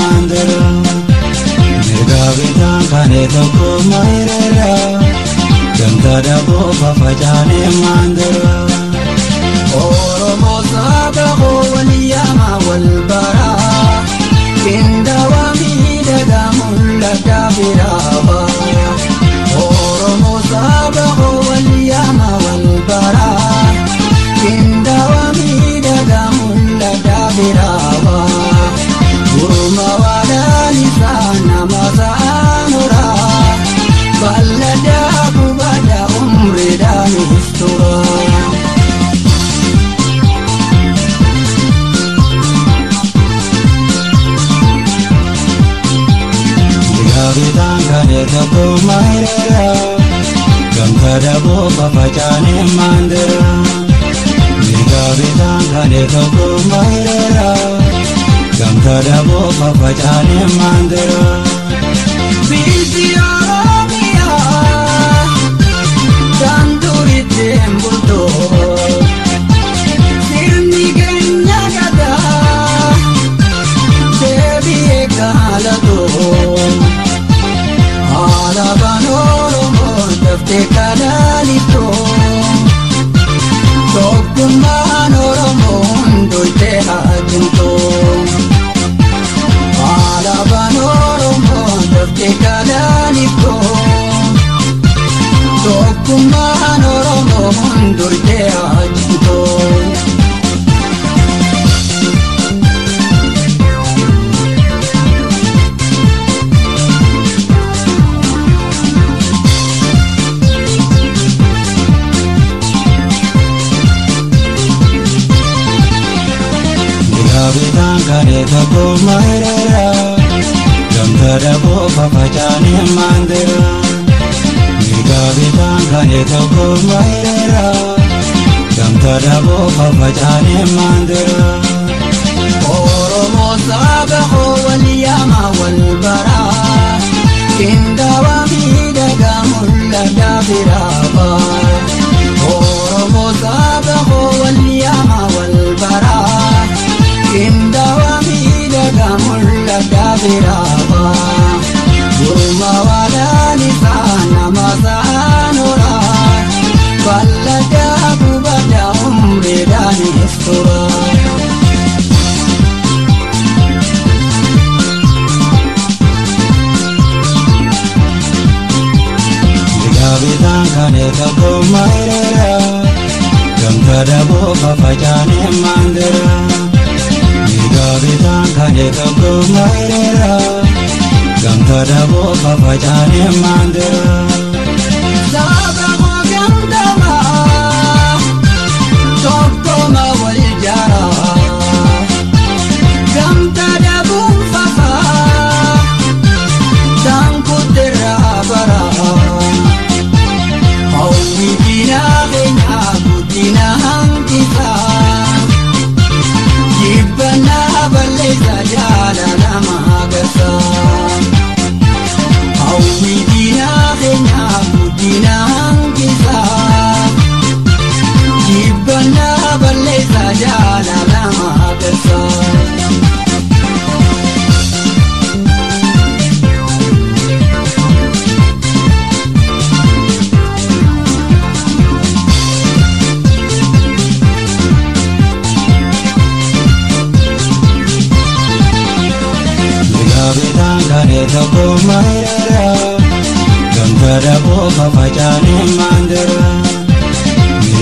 mandira mirgabitan kane toko mairera ganta dabo fafajane mandira Oromo sabaho waliyama walbara kindawami dagamulla dabiraba Oromo sabaho waliyama walbara kindawami dagamulla dabiraba Urma wadani sana masanura balada kubada umri dan histura Gabitan kane toko mairera Ganta dabo fafajane mandira Gabitan kane toko mairera Ganta dabo fafajane mandira Bisi Oromia Danduri tembulto Sirni genya gada Devi ekalato Alaban Oromo dafte kanalito Tokkummaan Oromo hundoite hajjumto Alaban Oromo dafte kanalito Tokkummaan Oromo hundoite hajjumto Gabitan kane toko mairera Ganta dabo fafajane mandira Gabitan kane toko mairera Ganta dabo fafajane mandira Oromo sabaho waliyama walbara kindawami dagamulla dabiraba Oromo sabaho waliyama walbara Kindawami dagamulla dabiraba Gurma wadani sana masanura Balada kubada umri dani istura Gabitan kane toko mairera Ganta dabo fafajane mandira Gabitan kane toko mairera Ganta dabo fafajane mandira Sabaho gandama Tokko ma waljara Ganta dabo fafa Tanku terabara Hawi dina kenya budina hangkita Jibbana balesa jala nama gasa Hawi dina kenya budina hangkita Jibbana balesa jala nama gasa Gabitan kane toko mairera Ganta dabo fafajane mandira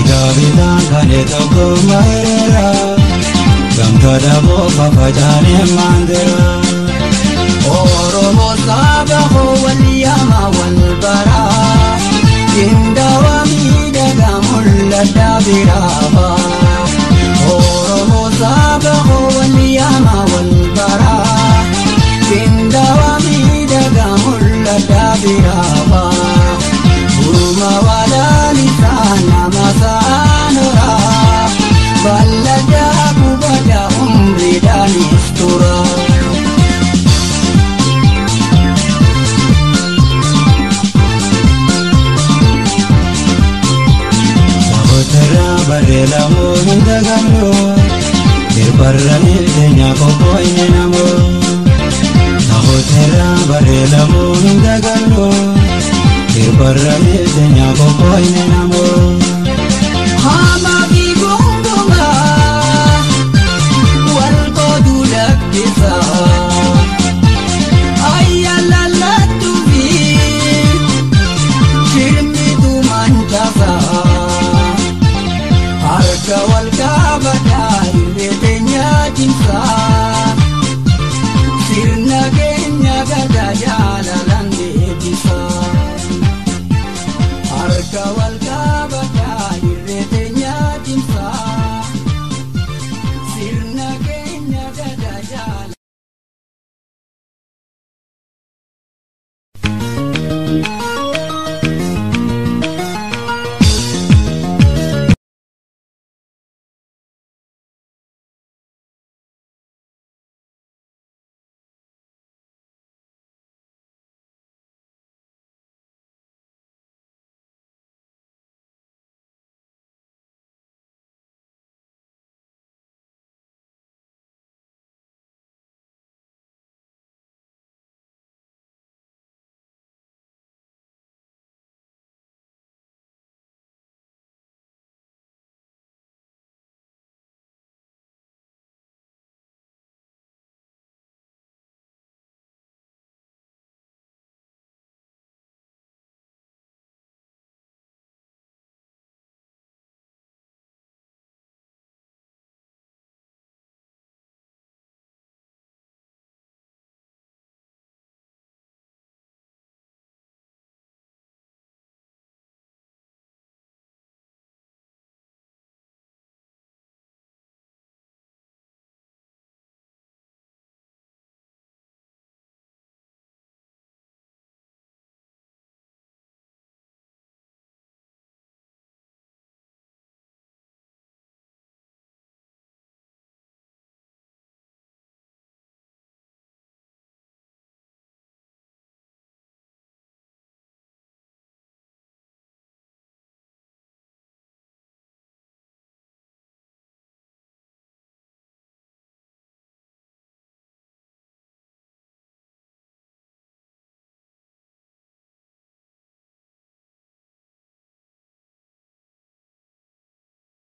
Gabitan kane toko mairera Ganta dabo fafajane mandira Oromo sabaho waliyama walbara Kindawami dagamulla dabiraba Oromo sabaho waliyama walbara Kindawami dagamulla dabiraba Urma wadani sana masanura Balada kubada umri dani istura Sabotera barela mo hindagamno Dirbarra niltenya koko inenamo warra miidhanya kokoinena